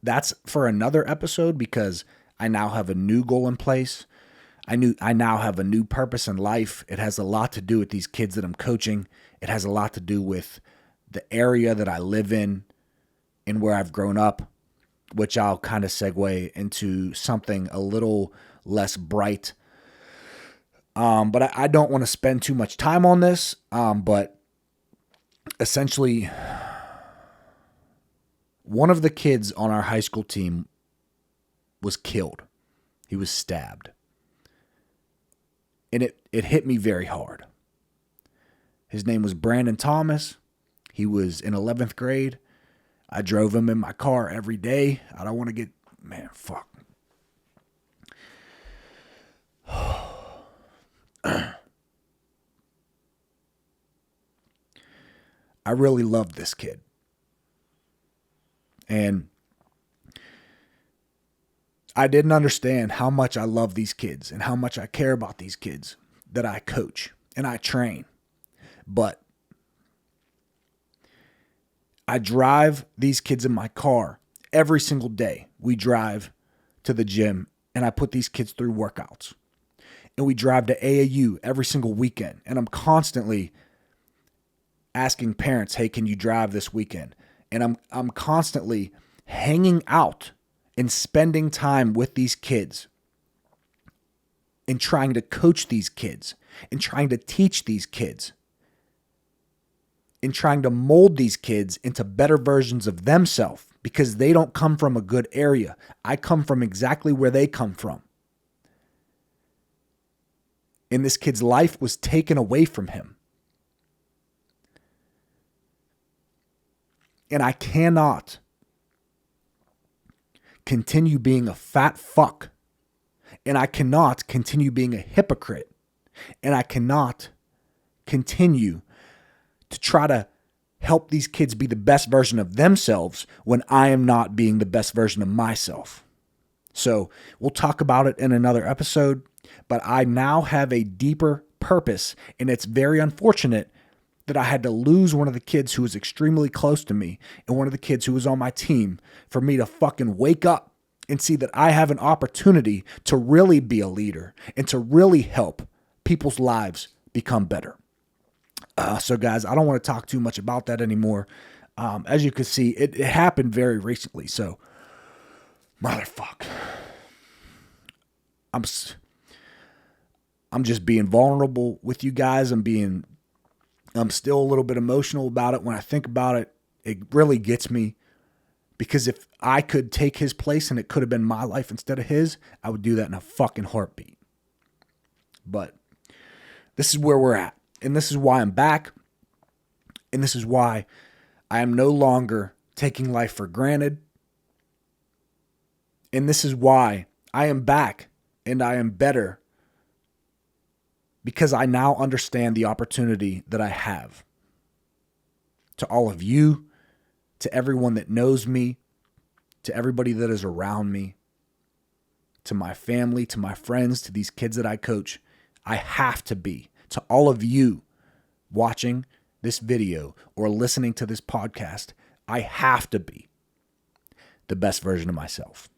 that's for another episode, because I now have a new goal in place. I now have a new purpose in life. It has a lot to do with these kids that I'm coaching. It has a lot to do with the area that I live in and where I've grown up, which I'll kind of segue into something a little less bright. But I don't want to spend too much time on this. But essentially, one of the kids on our high school team was killed. He was stabbed. And it hit me very hard. His name was Brandon Thomas. He was in 11th grade. I drove him in my car every day. I don't want to get, man, fuck. I really loved this kid. And I didn't understand how much I love these kids and how much I care about these kids that I coach and I train. But I drive these kids in my car every single day. We drive to the gym and I put these kids through workouts. And we drive to AAU every single weekend. And I'm constantly asking parents, hey, can you drive this weekend? And I'm constantly hanging out and spending time with these kids and trying to coach these kids and trying to teach these kids and trying to mold these kids into better versions of themselves, because they don't come from a good area. I come from exactly where they come from. And this kid's life was taken away from him. And I cannot continue being a fat fuck. And I cannot continue being a hypocrite. And I cannot continue to try to help these kids be the best version of themselves when I am not being the best version of myself. So we'll talk about it in another episode, but I now have a deeper purpose, and it's very unfortunate that I had to lose one of the kids who was extremely close to me and one of the kids who was on my team for me to fucking wake up and see that I have an opportunity to really be a leader and to really help people's lives become better. So guys, I don't want to talk too much about that anymore. As you can see, it happened very recently. So, motherfuck. I'm just being vulnerable with you guys. I'm still a little bit emotional about it. When I think about it, it really gets me, because if I could take his place and it could have been my life instead of his, I would do that in a fucking heartbeat. But this is where we're at. And this is why I'm back. And this is why I am no longer taking life for granted. And this is why I am back and I am better, because I now understand the opportunity that I have. To all of you, to everyone that knows me, to everybody that is around me, to my family, to my friends, to these kids that I coach, I have to be. To all of you watching this video or listening to this podcast, I have to be the best version of myself.